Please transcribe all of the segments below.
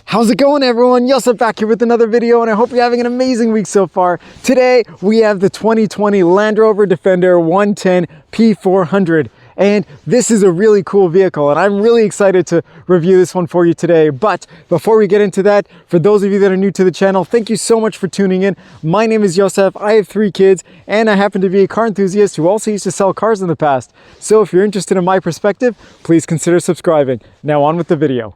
How's it going, everyone? Yosef back here with another video, and I hope you're having an amazing week so far. Today we have the 2020 Land Rover Defender 110 P400, and this is a really cool vehicle, and I'm really excited to review this one for you today. But before we get into that, for those of you that are new to the channel, thank you so much for tuning in. My name is Yosef. I have 3 kids, and I happen to be a car enthusiast who also used to sell cars in the past. So if you're interested in my perspective, please consider subscribing. Now on with the video.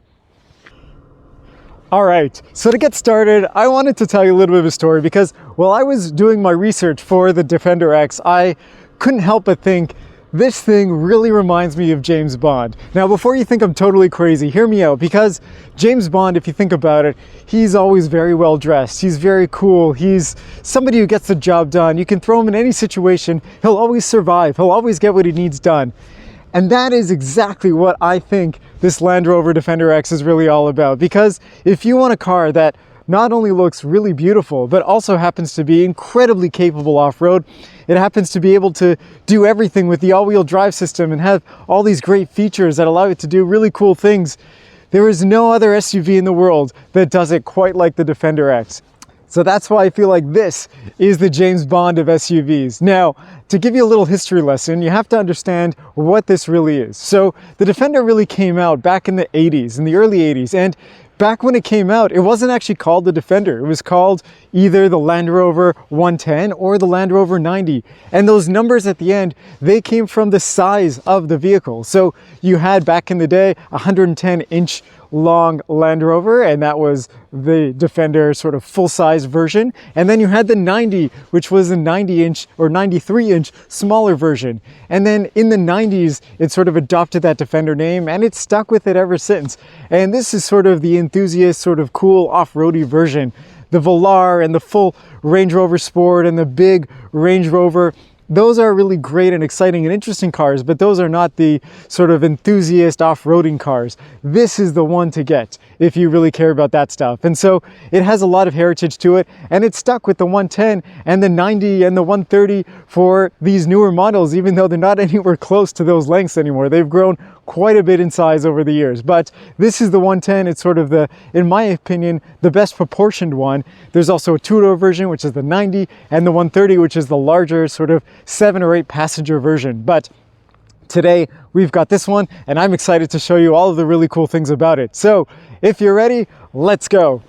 All right, so to get started, I wanted to tell you a little bit of a story because while I was doing my research for the Defender X, I couldn't help but think this thing really reminds me of James Bond. Now, before you think I'm totally crazy, hear me out, because James Bond, if you think about it, he's always very well dressed. He's very cool. He's somebody who gets the job done. You can throw him in any situation. He'll always survive. He'll always get what he needs done. And that is exactly what I think this Land Rover Defender X is really all about. Because if you want a car that not only looks really beautiful, but also happens to be incredibly capable off-road, it happens to be able to do everything with the all-wheel drive system and have all these great features that allow it to do really cool things, there is no other SUV in the world that does it quite like the Defender X. So that's why I feel like this is the James Bond of SUVs. Now, to give you a little history lesson, you have to understand what this really is. So the Defender really came out back in the 80s, in the early 80s, and back when it came out, it wasn't actually called the Defender. It was called either the Land Rover 110 or the Land Rover 90. And those numbers at the end, they came from the size of the vehicle. So you had back in the day, 110-inch long Land Rover, and that was the Defender sort of full-size version. And then you had the 90, which was a 90-inch or 93-inch smaller version. And then in the 90s, it sort of adopted that Defender name, and it's stuck with it ever since. And this is sort of the enthusiast, sort of cool off-roady version. The Velar and the full Range Rover Sport and the big Range Rover, those are really great and exciting and interesting cars, but those are not the sort of enthusiast off-roading cars. This is the one to get if you really care about that stuff. And so it has a lot of heritage to it, and it's stuck with the 110 and the 90 and the 130 for these newer models, even though they're not anywhere close to those lengths anymore. They've grown quite a bit in size over the years, but this is the 110. It's sort of the, in my opinion, the best proportioned one. There's also a two-door version, which is the 90, and the 130, which is the larger sort of 7 or 8 passenger version. But today we've got this one, and I'm excited to show you all of the really cool things about it. So if you're ready, let's go.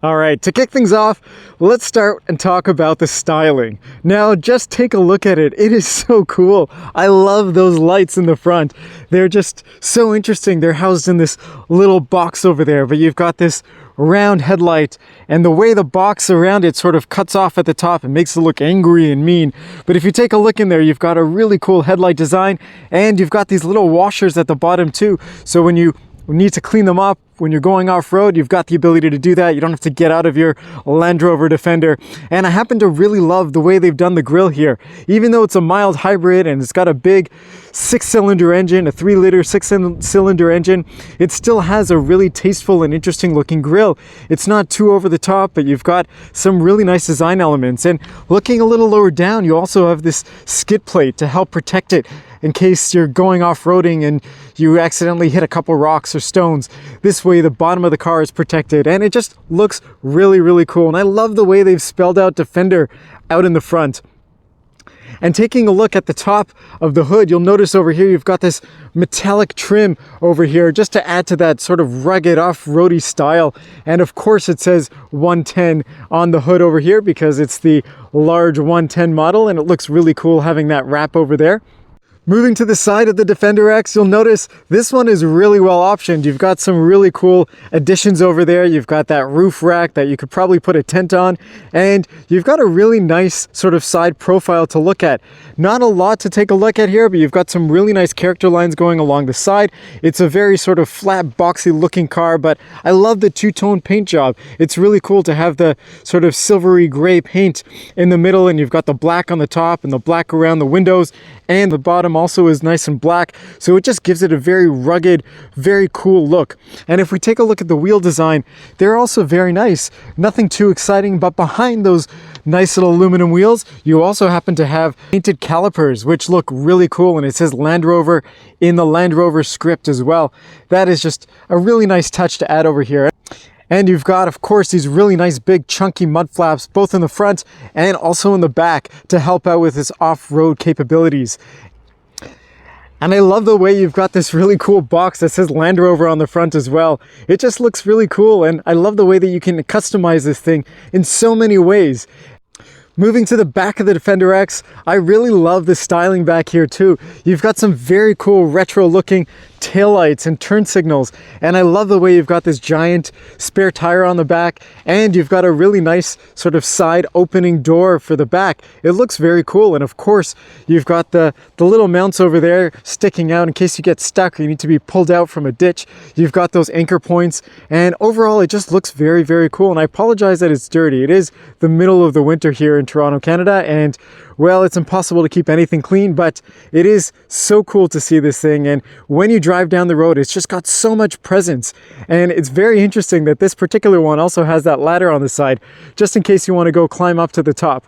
All right, to kick things off, let's start and talk about the styling. Now, just take a look at it. It is so cool. I love those lights in the front. They're just so interesting. They're housed in this little box over there, but you've got this round headlight, and the way the box around it sort of cuts off at the top, it makes it look angry and mean. But if you take a look in there, you've got a really cool headlight design, and you've got these little washers at the bottom too. So when you need to clean them up when you're going off-road, you've got the ability to do that. You don't have to get out of your Land Rover Defender. And I happen to really love the way they've done the grille here. Even though it's a mild hybrid and it's got a big 6-cylinder engine, a 3-liter 6-cylinder engine, it still has a really tasteful and interesting looking grille. It's not too over the top, but you've got some really nice design elements. And looking a little lower down, you also have this skid plate to help protect it in case you're going off-roading and you accidentally hit a couple rocks or stones. This way the bottom of the car is protected, and it just looks really, really cool. And I love the way they've spelled out Defender out in the front. And taking a look at the top of the hood, you'll notice over here you've got this metallic trim over here just to add to that sort of rugged off-roady style. And of course it says 110 on the hood over here because it's the large 110 model, and it looks really cool having that wrap over there. Moving to the side of the Defender X, you'll notice this one is really well optioned. You've got some really cool additions over there. You've got that roof rack that you could probably put a tent on, and you've got a really nice sort of side profile to look at. Not a lot to take a look at here, but you've got some really nice character lines going along the side. It's a very sort of flat, boxy looking car, but I love the two-tone paint job. It's really cool to have the sort of silvery gray paint in the middle, and you've got the black on the top and the black around the windows, and the bottom also is nice and black, so it just gives it a very rugged, very cool look. And if we take a look at the wheel design, they're also very nice. Nothing too exciting, but behind those nice little aluminum wheels, you also happen to have painted calipers, which look really cool, and it says Land Rover in the Land Rover script as well. That is just a really nice touch to add over here. And you've got, of course, these really nice big chunky mud flaps, both in the front and also in the back, to help out with its off-road capabilities. And I love the way you've got this really cool box that says Land Rover on the front as well. It just looks really cool, and I love the way that you can customize this thing in so many ways. Moving to the back of the Defender X, I really love the styling back here too. You've got some very cool retro looking taillights and turn signals, and I love the way you've got this giant spare tire on the back, and you've got a really nice sort of side opening door for the back. It looks very cool, and of course you've got the little mounts over there sticking out in case you get stuck or you need to be pulled out from a ditch. You've got those anchor points, and overall it just looks very, very cool. And I apologize that it's dirty. It is the middle of the winter here in Toronto, Canada, and well, it's impossible to keep anything clean, but it is so cool to see this thing. And when you drive down the road, it's just got so much presence. And it's very interesting that this particular one also has that ladder on the side, just in case you want to go climb up to the top.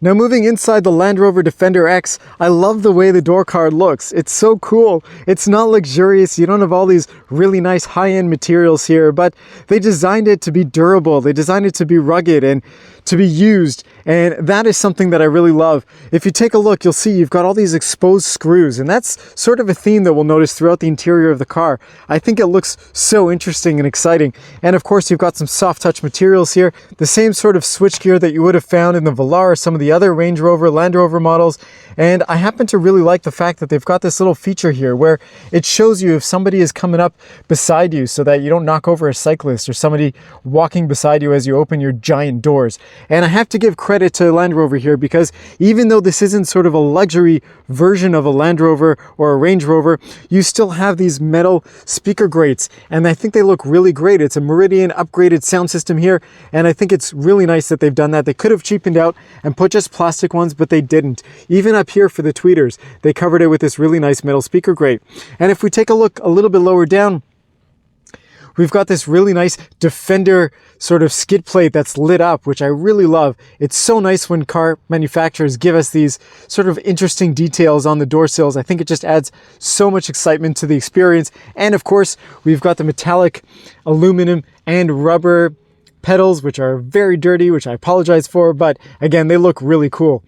Now, moving inside the Land Rover Defender X, I love the way the door card looks. It's so cool. It's not luxurious. You don't have all these really nice high-end materials here, but they designed it to be durable. They designed it to be rugged and to be used, and that is something that I really love. If you take a look, you'll see you've got all these exposed screws, and that's sort of a theme that we'll notice throughout the interior of the car. I think it looks so interesting and exciting. And of course, you've got some soft touch materials here, the same sort of switchgear that you would have found in the Velar or some of the other Range Rover, Land Rover models. And I happen to really like the fact that they've got this little feature here where it shows you if somebody is coming up beside you so that you don't knock over a cyclist or somebody walking beside you as you open your giant doors. And I have to give credit to Land Rover here, because even though this isn't sort of a luxury version of a Land Rover or a Range Rover, you still have these metal speaker grates, and I think they look really great. It's a Meridian upgraded sound system here, and I think it's really nice that they've done that. They could have cheapened out and put just plastic ones, but they didn't. Even up here for the tweeters, they covered it with this really nice metal speaker grate. And if we take a look a little bit lower down, we've got this really nice Defender sort of skid plate that's lit up, which I really love. It's so nice when car manufacturers give us these sort of interesting details on the door sills. I think it just adds so much excitement to the experience. And of course, we've got the metallic aluminum and rubber pedals, which are very dirty, which I apologize for, but again, they look really cool.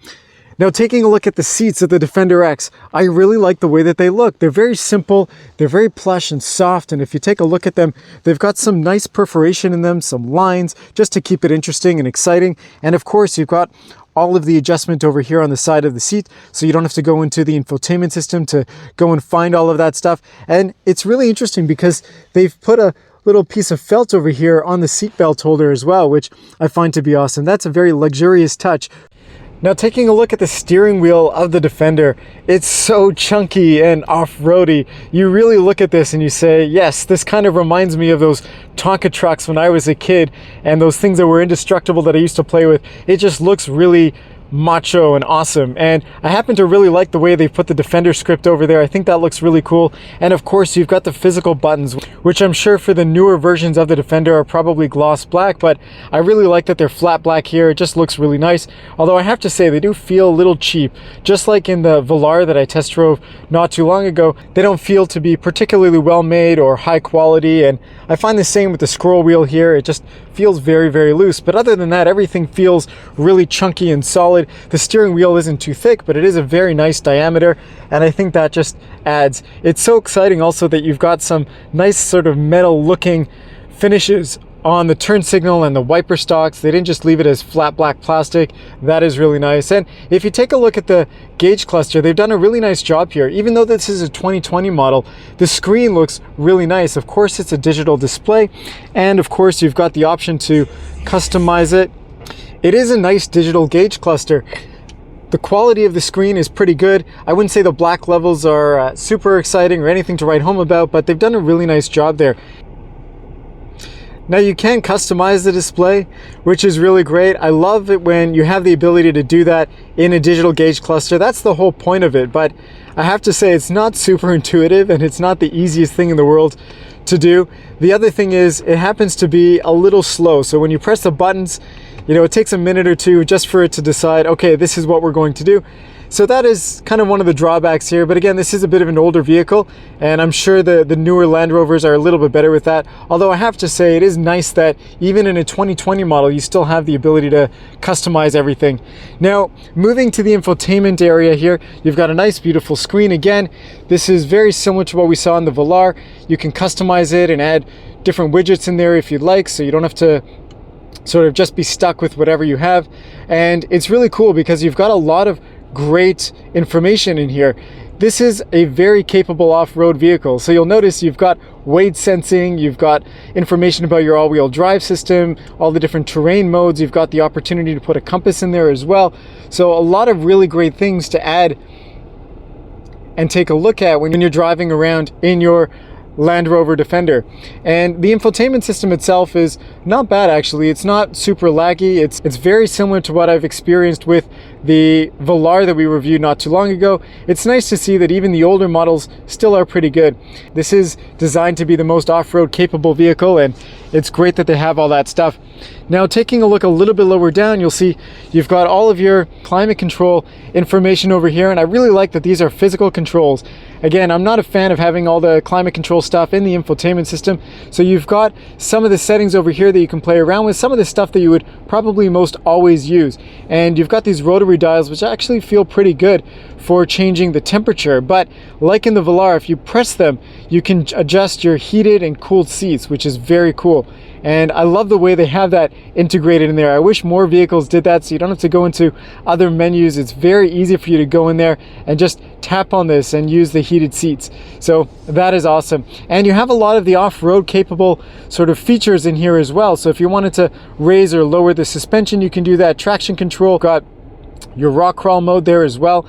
Now, taking a look at the seats of the Defender X, I really like the way that they look. They're very simple, they're very plush and soft, and if you take a look at them, they've got some nice perforation in them, some lines, just to keep it interesting and exciting. And of course, you've got all of the adjustment over here on the side of the seat, so you don't have to go into the infotainment system to go and find all of that stuff. And it's really interesting because they've put a little piece of felt over here on the seatbelt holder as well, which I find to be awesome. That's a very luxurious touch. Now, taking a look at the steering wheel of the Defender, it's so chunky and off-roady. You really look at this and you say, yes, this kind of reminds me of those Tonka trucks when I was a kid, and those things that were indestructible that I used to play with. It just looks really macho and awesome, and I happen to really like the way they put the Defender script over there. I think that looks really cool. And of course, you've got the physical buttons, which I'm sure for the newer versions of the Defender are probably gloss black, but I really like that they're flat black here. It just looks really nice, although I have to say they do feel a little cheap. Just like in the Velar that I test drove not too long ago, they don't feel to be particularly well made or high quality, and I find the same with the scroll wheel here. It just feels very, very loose, but other than that, everything feels really chunky and solid. The steering wheel isn't too thick, but it is a very nice diameter, and I think that just adds. It's so exciting also that you've got some nice sort of metal looking finishes on the turn signal and the wiper stalks. They didn't just leave it as flat black plastic. That is really nice. And if you take a look at the gauge cluster, they've done a really nice job here. Even though this is a 2020 model, the screen looks really nice. Of course, it's a digital display, and of course, you've got the option to customize it. It is a nice digital gauge cluster. The quality of the screen is pretty good. I wouldn't say the black levels are super exciting or anything to write home about, but they've done a really nice job there. Now, you can customize the display, which is really great. I love it when you have the ability to do that in a digital gauge cluster. That's the whole point of it, but I have to say it's not super intuitive, and it's not the easiest thing in the world to do. The other thing is it happens to be a little slow. So when you press the buttons, you know, it takes a minute or two just for it to decide, okay, this is what we're going to do. So that is kind of one of the drawbacks here. But again, this is a bit of an older vehicle, and I'm sure the newer Land Rovers are a little bit better with that. Although I have to say, it is nice that even in a 2020 model, you still have the ability to customize everything. Now, moving to the infotainment area here, you've got a nice, beautiful screen. Again, this is very similar to what we saw in the Velar. You can customize it and add different widgets in there if you'd like, so you don't have to sort of just be stuck with whatever you have. And it's really cool because you've got a lot of great information in here. This is a very capable off-road vehicle. So you'll notice you've got weight sensing, you've got information about your all-wheel drive system, all the different terrain modes. You've got the opportunity to put a compass in there as well. So a lot of really great things to add and take a look at when you're driving around in your Land Rover Defender. And the infotainment system itself is not bad, actually. It's not super laggy. It's very similar to what I've experienced with the Velar that we reviewed not too long ago. It's nice to see that even the older models still are pretty good. This is designed to be the most off-road capable vehicle, and it's great that they have all that stuff. Now, taking a look a little bit lower down, you'll see you've got all of your climate control information over here, and I really like that these are physical controls. Again, I'm not a fan of having all the climate control stuff in the infotainment system, so you've got some of the settings over here that you can play around with, some of the stuff that you would probably most always use. And you've got these rotary dials, which actually feel pretty good for changing the temperature. But like in the Velar, if you press them, you can adjust your heated and cooled seats, which is very cool. And I love the way they have that integrated in there. I wish more vehicles did that, so you don't have to go into other menus. It's very easy for you to go in there and just tap on this and use the heated seats. So that is awesome. And you have a lot of the off-road capable sort of features in here as well. So if you wanted to raise or lower the suspension, you can do that. Traction control, got your rock crawl mode there as well.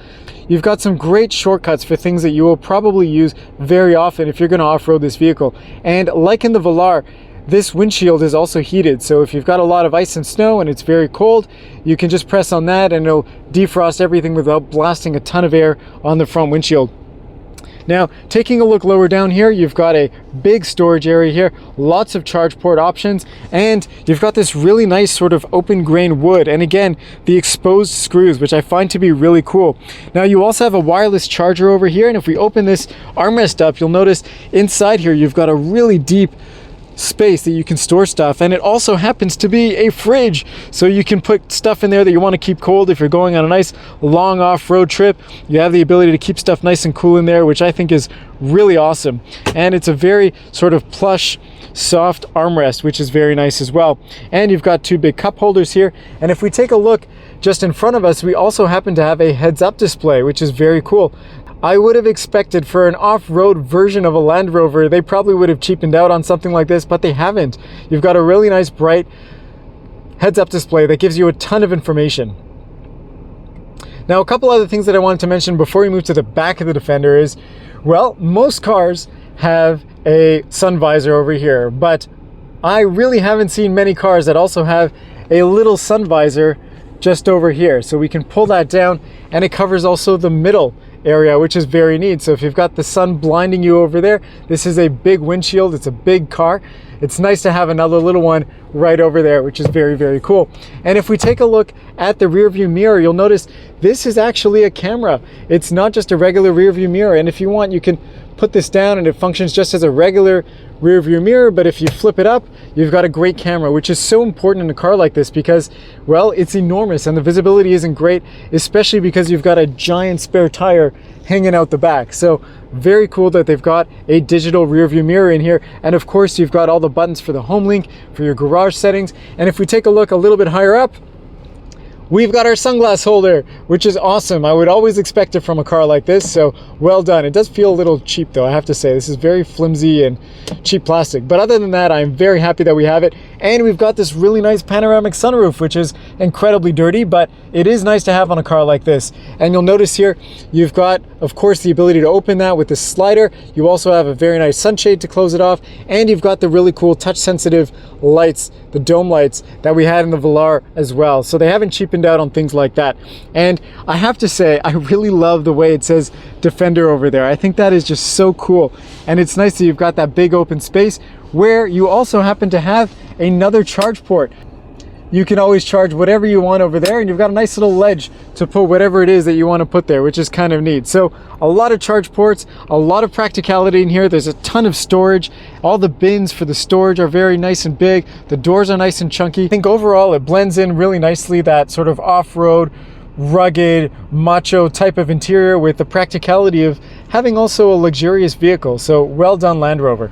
You've got some great shortcuts for things that you will probably use very often if you're going to off-road this vehicle. And like in the Velar, this windshield is also heated, so if you've got a lot of ice and snow and it's very cold, you can just press on that and it'll defrost everything without blasting a ton of air on the front windshield. Now, taking a look lower down here, you've got a big storage area here, lots of charge port options, and you've got this really nice sort of open grain wood, and again, the exposed screws, which I find to be really cool. Now, you also have a wireless charger over here, and if we open this armrest up, you'll notice inside here you've got a really deep space that you can store stuff, and it also happens to be a fridge, so you can put stuff in there that you want to keep cold. If you're going on a nice long off-road trip, you have the ability to keep stuff nice and cool in there, which I think is really awesome. And it's a very sort of plush, soft armrest, which is very nice as well. And you've got two big cup holders here, and if we take a look just in front of us, we also happen to have a heads-up display, which is very cool. I would have expected for an off-road version of a Land Rover, they probably would have cheapened out on something like this, but they haven't. You've got a really nice bright heads-up display that gives you a ton of information. Now, a couple other things that I wanted to mention before we move to the back of the Defender is, well, most cars have a sun visor over here, but I really haven't seen many cars that also have a little sun visor just over here. So we can pull that down, and it covers also the middle area, which is very neat. So if you've got the sun blinding you over there, this is a big windshield, it's a big car. It's nice to have another little one right over there, which is very, very cool. And if we take a look at the rear view mirror, you'll notice this is actually a camera. It's not just a regular rear view mirror. And if you want, you can put this down and it functions just as a regular rear view mirror, but if you flip it up, you've got a great camera, which is so important in a car like this because, well, it's enormous and the visibility isn't great, especially because you've got a giant spare tire hanging out the back. So very cool that they've got a digital rear view mirror in here. And of course, you've got all the buttons for the home link, for your garage settings. And if we take a look a little bit higher up, we've got our sunglass holder, which is awesome. I would always expect it from a car like this, so well done. It does feel a little cheap though, I have to say. This is very flimsy and cheap plastic. But other than that, I'm very happy that we have it. And we've got this really nice panoramic sunroof, which is incredibly dirty, but it is nice to have on a car like this. And you'll notice here, you've got, of course, the ability to open that with this slider. You also have a very nice sunshade to close it off. And you've got the really cool touch-sensitive lights, the dome lights that we had in the Velar as well. So they haven't cheapened out on things like that. And I have to say, I really love the way it says Defender over there. I think that is just so cool. And it's nice that you've got that big open space where you also happen to have another charge port. You can always charge whatever you want over there, and you've got a nice little ledge to put whatever it is that you want to put there, which is kind of neat. So a lot of charge ports, a lot of practicality in here. There's a ton of storage. All the bins for the storage are very nice and big. The doors are nice and chunky. I think overall it blends in really nicely, that sort of off-road, rugged, macho type of interior with the practicality of having also a luxurious vehicle. So well done, Land Rover.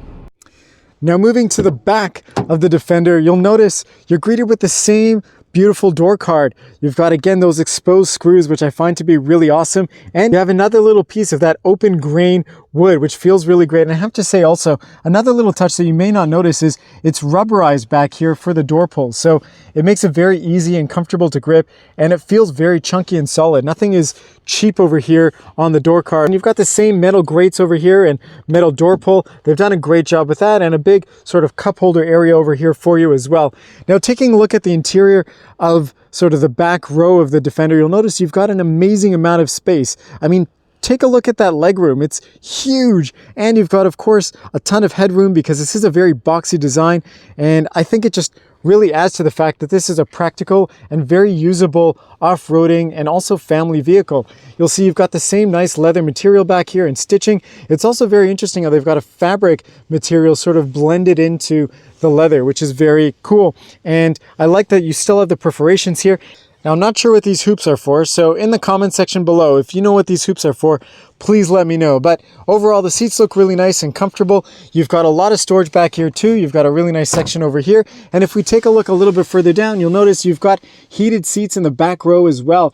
Now moving to the back of the Defender, you'll notice you're greeted with the same beautiful door card. You've got, again, those exposed screws, which I find to be really awesome. And you have another little piece of that open grain wood, which feels really great. And I have to say also, another little touch that you may not notice is it's rubberized back here for the door pulls. So it makes it very easy and comfortable to grip, and it feels very chunky and solid. Nothing is cheap over here on the door card. And you've got the same metal grates over here and metal door pull. They've done a great job with that, and a big sort of cup holder area over here for you as well. Now, taking a look at the interior of sort of the back row of the Defender, you'll notice you've got an amazing amount of space. I mean, take a look at that legroom. It's huge. And you've got, of course, a ton of headroom because this is a very boxy design. And I think it just really adds to the fact that this is a practical and very usable off-roading and also family vehicle. You'll see you've got the same nice leather material back here and stitching. It's also very interesting how they've got a fabric material sort of blended into the leather, which is very cool. And I like that you still have the perforations here. Now, I'm not sure what these hoops are for, so in the comment section below, if you know what these hoops are for, please let me know. But overall, the seats look really nice and comfortable. You've got a lot of storage back here too. You've got a really nice section over here. And if we take a look a little bit further down, you'll notice you've got heated seats in the back row as well.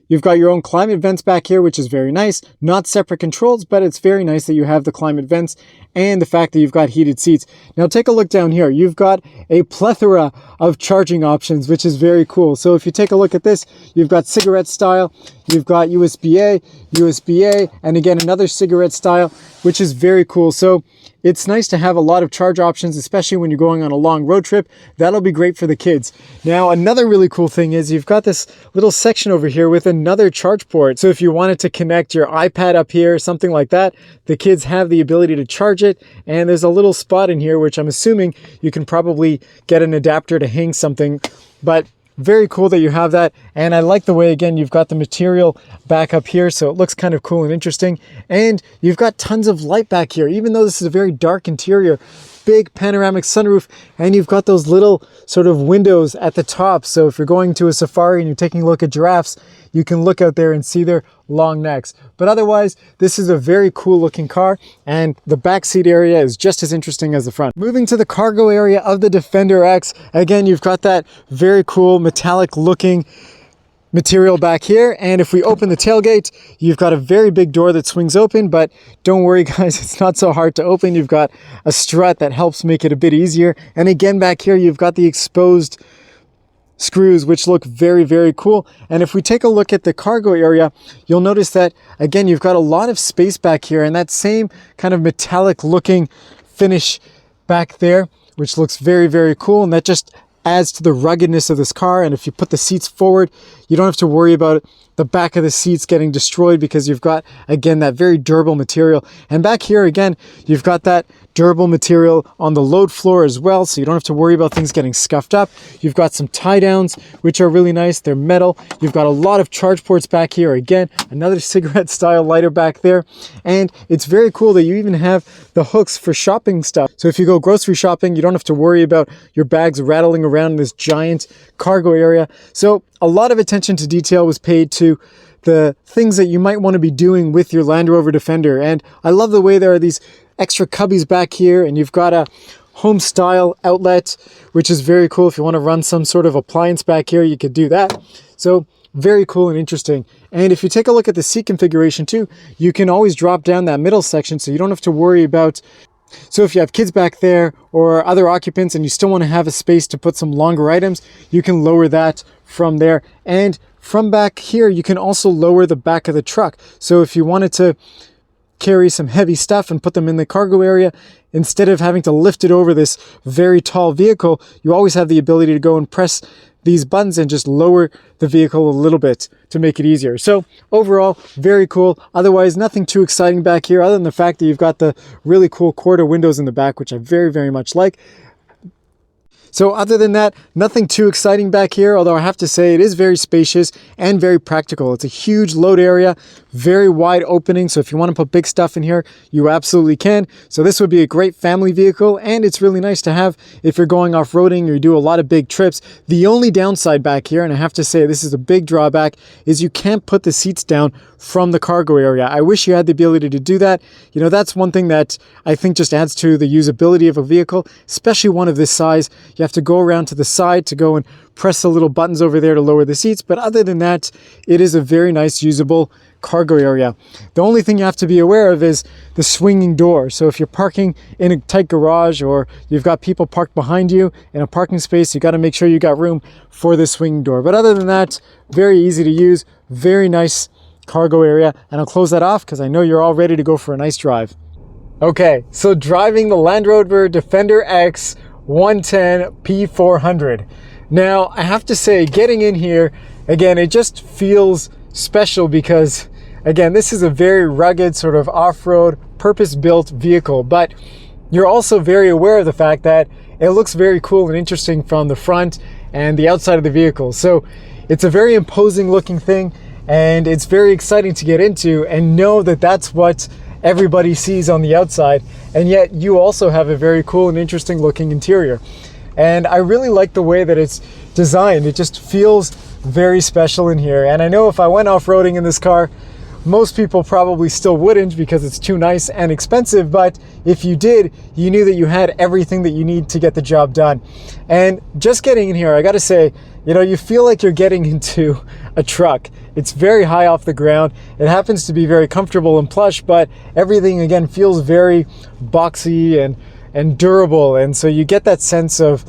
You've got your own climate vents back here, which is very nice. Not separate controls, but it's very nice that you have the climate vents and the fact that you've got heated seats. Now take a look down here. You've got a plethora of charging options, which is very cool. So if you take a look at this, you've got cigarette style, you've got USB-A, USB-A, and again, another cigarette style, which is very cool. So it's nice to have a lot of charge options, especially when you're going on a long road trip. That'll be great for the kids. Now, another really cool thing is you've got this little section over here with another charge port. So if you wanted to connect your iPad up here, something like that, the kids have the ability to charge it. And there's a little spot in here, which I'm assuming you can probably get an adapter to hang something, but very cool that you have that. And I like the way, again, you've got the material back up here, so it looks kind of cool and interesting. And you've got tons of light back here. Even though this is a very dark interior, big panoramic sunroof, and you've got those little sort of windows at the top. So if you're going to a safari and you're taking a look at giraffes, you can look out there and see their long necks. But otherwise, this is a very cool looking car, and the back seat area is just as interesting as the front. Moving to the cargo area of the Defender X, again, you've got that very cool metallic looking material back here, and if we open the tailgate, you've got a very big door that swings open, but don't worry guys, it's not so hard to open. You've got a strut that helps make it a bit easier, and again back here you've got the exposed screws, which look very, very cool. And if we take a look at the cargo area, you'll notice that again you've got a lot of space back here, and that same kind of metallic looking finish back there, which looks very, very cool, and that just adds to the ruggedness of this car. And if you put the seats forward, you don't have to worry about the back of the seats getting destroyed, because you've got again that very durable material. And back here again you've got that durable material on the load floor as well, so you don't have to worry about things getting scuffed up. You've got some tie downs which are really nice, they're metal. You've got a lot of charge ports back here, again another cigarette style lighter back there, and it's very cool that you even have the hooks for shopping stuff. So if you go grocery shopping, you don't have to worry about your bags rattling around in this giant cargo area. So a lot of attention to detail was paid to the things that you might want to be doing with your Land Rover Defender. And I love the way there are these extra cubbies back here, and you've got a home style outlet, which is very cool. If you want to run some sort of appliance back here, you could do that. So very cool and interesting. And if you take a look at the seat configuration too, you can always drop down that middle section, so you don't have to worry about. So if you have kids back there or other occupants and you still want to have a space to put some longer items, you can lower that from there. And from back here, you can also lower the back of the truck. So if you wanted to carry some heavy stuff and put them in the cargo area, instead of having to lift it over this very tall vehicle, you always have the ability to go and press these buttons and just lower the vehicle a little bit to make it easier. So overall, very cool. Otherwise, nothing too exciting back here other than the fact that you've got the really cool quarter windows in the back, which I very, very much like. So other than that, nothing too exciting back here, although I have to say it is very spacious and very practical. It's a huge load area, very wide opening, so if you want to put big stuff in here, you absolutely can. So this would be a great family vehicle, and it's really nice to have if you're going off-roading or you do a lot of big trips. The only downside back here, and I have to say this is a big drawback, is you can't put the seats down from the cargo area. I wish you had the ability to do that. You know, that's one thing that I think just adds to the usability of a vehicle, especially one of this size. You have to go around to the side to go and press the little buttons over there to lower the seats. But other than that, it is a very nice usable cargo area. The only thing you have to be aware of is the swinging door. So if you're parking in a tight garage or you've got people parked behind you in a parking space, you got to make sure you got room for the swinging door. But other than that, very easy to use, very nice cargo area. And I'll close that off because I know you're all ready to go for a nice drive. Okay, so driving the Land Rover Defender X 110 P400. Now, I have to say, getting in here, again, it just feels special because, again, this is a very rugged sort of off-road, purpose-built vehicle, but you're also very aware of the fact that it looks very cool and interesting from the front and the outside of the vehicle. So it's a very imposing looking thing, and it's very exciting to get into and know that that's what everybody sees on the outside, and yet you also have a very cool and interesting looking interior. And I really like the way that it's designed. It just feels very special in here. And I know if I went off-roading in this car, most people probably still wouldn't because it's too nice and expensive, but if you did, you knew that you had everything that you need to get the job done. And just getting in here, I gotta say, you know, you feel like you're getting into a truck. It's very high off the ground. It happens to be very comfortable and plush, but everything again feels very boxy and durable. And so you get that sense of,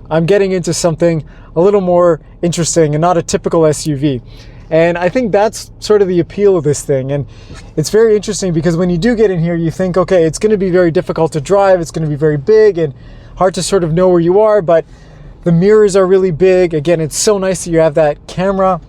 I'm getting into something a little more interesting and not a typical SUV. And I think that's sort of the appeal of this thing. And it's very interesting because when you do get in here, you think, okay, it's going to be very difficult to drive. It's going to be very big and hard to sort of know where you are, but the mirrors are really big. Again, it's so nice that you have that camera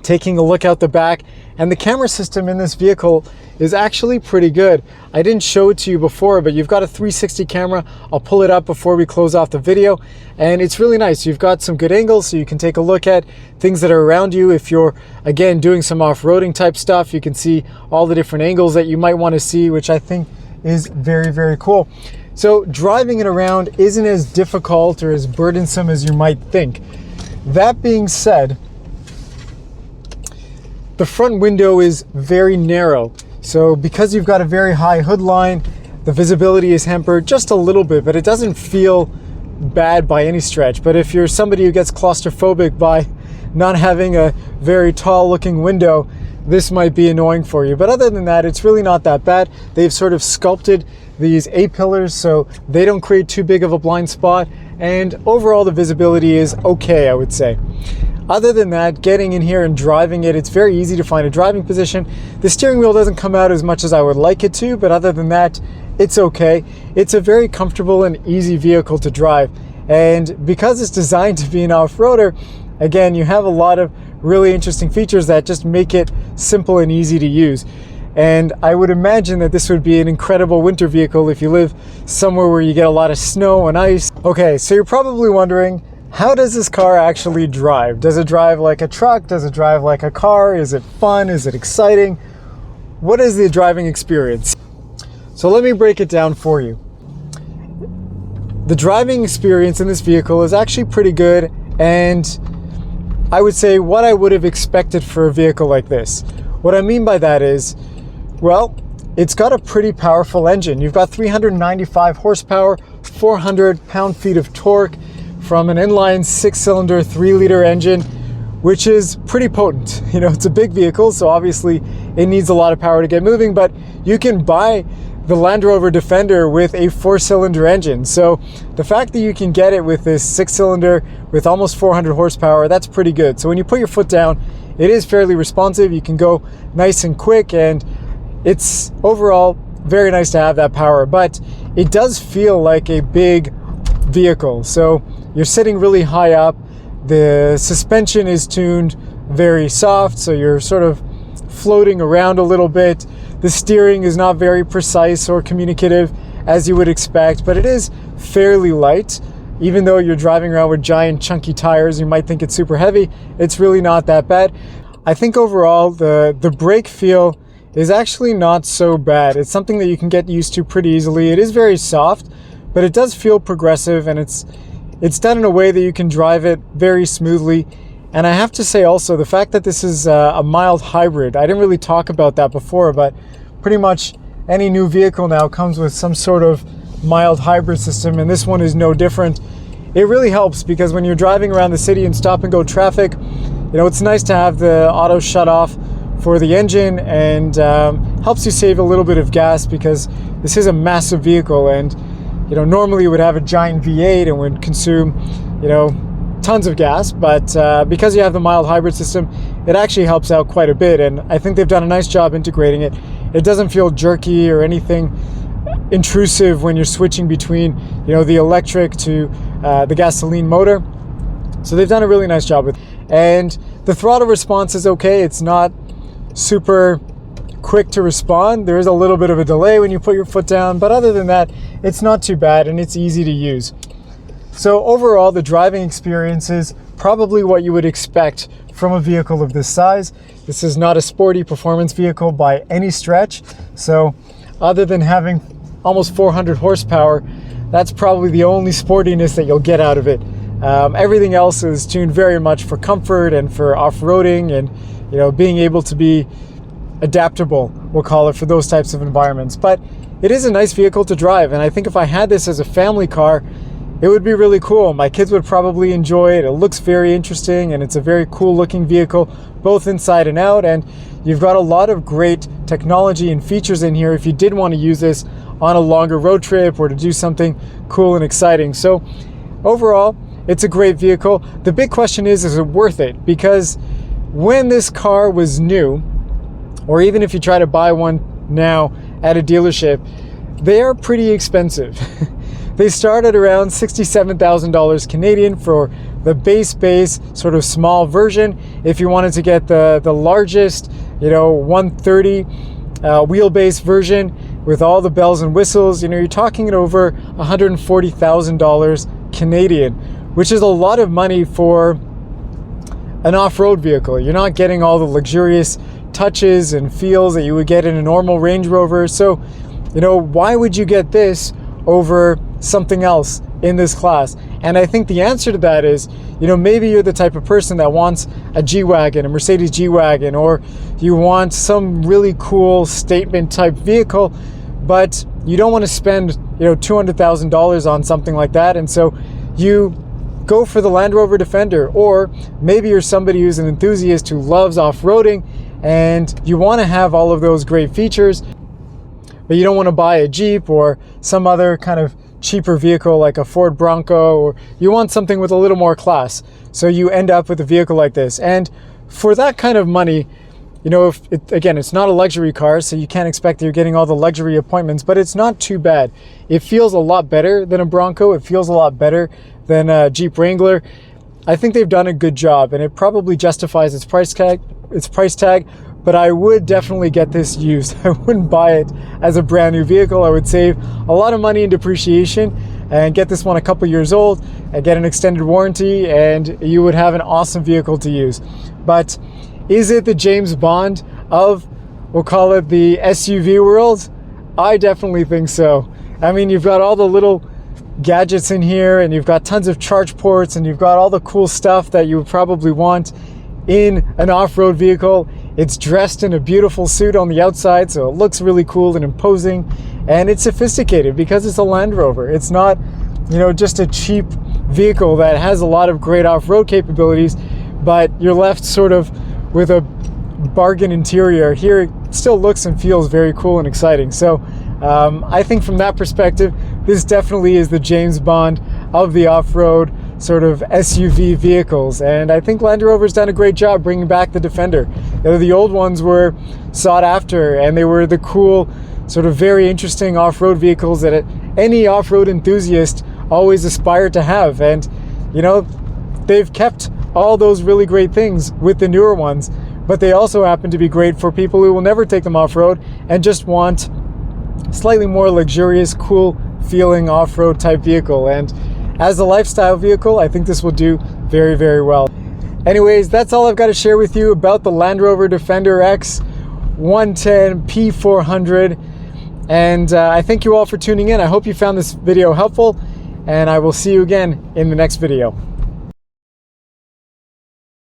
taking a look out the back, and the camera system in this vehicle is actually pretty good. I didn't show it to you before, but you've got a 360 camera. I'll pull it up before we close off the video, and it's really nice. You've got some good angles so you can take a look at things that are around you. If you're, again, doing some off-roading type stuff, you can see all the different angles that you might want to see, which I think is very, very cool. So driving it around isn't as difficult or as burdensome as you might think. That being said, the front window is very narrow. So because you've got a very high hood line, the visibility is hampered just a little bit, but it doesn't feel bad by any stretch. But if you're somebody who gets claustrophobic by not having a very tall looking window, this might be annoying for you. But other than that, it's really not that bad. They've sort of sculpted these A-pillars so they don't create too big of a blind spot, and overall the visibility is okay, I would say. Other than that, getting in here and driving it, it's very easy to find a driving position. The steering wheel doesn't come out as much as I would like it to, but other than that, it's okay. It's a very comfortable and easy vehicle to drive. And because it's designed to be an off-roader, again, you have a lot of really interesting features that just make it simple and easy to use. And I would imagine that this would be an incredible winter vehicle if you live somewhere where you get a lot of snow and ice. Okay, so you're probably wondering, how does this car actually drive? Does it drive like a truck? Does it drive like a car? Is it fun? Is it exciting? What is the driving experience? So let me break it down for you. The driving experience in this vehicle is actually pretty good, and I would say what I would have expected for a vehicle like this. What I mean by that is, well, it's got a pretty powerful engine. You've got 395 horsepower, 400 pound-feet of torque from an inline 6-cylinder 3-liter engine, which is pretty potent. You know, it's a big vehicle, so obviously it needs a lot of power to get moving, but you can buy the Land Rover Defender with a 4-cylinder engine. So the fact that you can get it with this 6-cylinder with almost 400 horsepower, that's pretty good. So when you put your foot down, it is fairly responsive. You can go nice and quick, and it's overall very nice to have that power, but it does feel like a big vehicle. So you're sitting really high up. The suspension is tuned very soft, so you're sort of floating around a little bit. The steering is not very precise or communicative as you would expect, but it is fairly light. Even though you're driving around with giant chunky tires, you might think it's super heavy. It's really not that bad. I think overall the brake feel is actually not so bad. It's something that you can get used to pretty easily. It is very soft, but it does feel progressive, and it's done in a way that you can drive it very smoothly. And I have to say also, the fact that this is a mild hybrid, I didn't really talk about that before, but pretty much any new vehicle now comes with some sort of mild hybrid system, and this one is no different. It really helps because when you're driving around the city in stop and go traffic, you know, it's nice to have the auto shut off for the engine, and helps you save a little bit of gas because this is a massive vehicle, and you know, normally you would have a giant V8 and would consume, you know, tons of gas, but because you have the mild hybrid system, it actually helps out quite a bit, and I think they've done a nice job integrating it. It doesn't feel jerky or anything intrusive when you're switching between, you know, the electric to the gasoline motor. So they've done a really nice job with it. And the throttle response is okay. It's not super quick to respond. There is a little bit of a delay when you put your foot down, but other than that, it's not too bad, and it's easy to use. So overall, the driving experience is probably what you would expect from a vehicle of this size. This is not a sporty performance vehicle by any stretch. So other than having almost 400 horsepower, that's probably the only sportiness that you'll get out of it. Everything else is tuned very much for comfort and for off-roading, and you know, being able to be adaptable, we'll call it, for those types of environments. But it is a nice vehicle to drive, and I think if I had this as a family car, it would be really cool. My kids would probably enjoy it. It looks very interesting, and it's a very cool looking vehicle, both inside and out, and you've got a lot of great technology and features in here if you did want to use this on a longer road trip or to do something cool and exciting. So overall, it's a great vehicle. The big question is it worth it? Because when this car was new, or even if you try to buy one now at a dealership, they are pretty expensive. They start at around $67,000 Canadian for the base sort of small version. If you wanted to get the largest, you know, 130 wheelbase version with all the bells and whistles, you know, you're talking at over $140,000 Canadian, which is a lot of money for an off-road vehicle. You're not getting all the luxurious touches and feels that you would get in a normal Range Rover. So, you know, why would you get this over something else in this class? And I think the answer to that is, you know, maybe you're the type of person that wants a G-Wagon, a Mercedes G-Wagon, or you want some really cool statement type vehicle, but you don't want to spend, you know, $200,000 on something like that. And so you go for the Land Rover Defender. Or maybe you're somebody who's an enthusiast who loves off-roading and you want to have all of those great features, but you don't want to buy a Jeep or some other kind of cheaper vehicle like a Ford Bronco, or you want something with a little more class. So you end up with a vehicle like this. And for that kind of money, you know, again, it's not a luxury car, so you can't expect that you're getting all the luxury appointments, but it's not too bad. It feels a lot better than a Bronco. It feels a lot better than a Jeep Wrangler. I think they've done a good job, and it probably justifies its price tag, but I would definitely get this used. I wouldn't buy it as a brand new vehicle. I would save a lot of money in depreciation and get this one a couple years old and get an extended warranty, and you would have an awesome vehicle to use. But is it the James Bond of, we'll call it the SUV world? I definitely think so. I mean, you've got all the little gadgets in here, and you've got tons of charge ports, and you've got all the cool stuff that you would probably want in an off-road vehicle. It's dressed in a beautiful suit on the outside, so it looks really cool and imposing, and it's sophisticated because it's a Land Rover. It's not, you know, just a cheap vehicle that has a lot of great off-road capabilities, but you're left sort of with a bargain interior. Here it still looks and feels very cool and exciting. So I think from that perspective, this definitely is the James Bond of the off-road sort of SUV vehicles. And I think Land Rover's done a great job bringing back the Defender. You know, the old ones were sought after, and they were the cool, sort of very interesting off-road vehicles that any off-road enthusiast always aspired to have. And, you know, they've kept all those really great things with the newer ones, but they also happen to be great for people who will never take them off-road and just want slightly more luxurious, cool feeling off-road type vehicle. And as a lifestyle vehicle, I think this will do very, very well. Anyways, that's all I've got to share with you about the Land Rover Defender X 110 P400. And I thank you all for tuning in. I hope you found this video helpful, and I will see you again in the next video.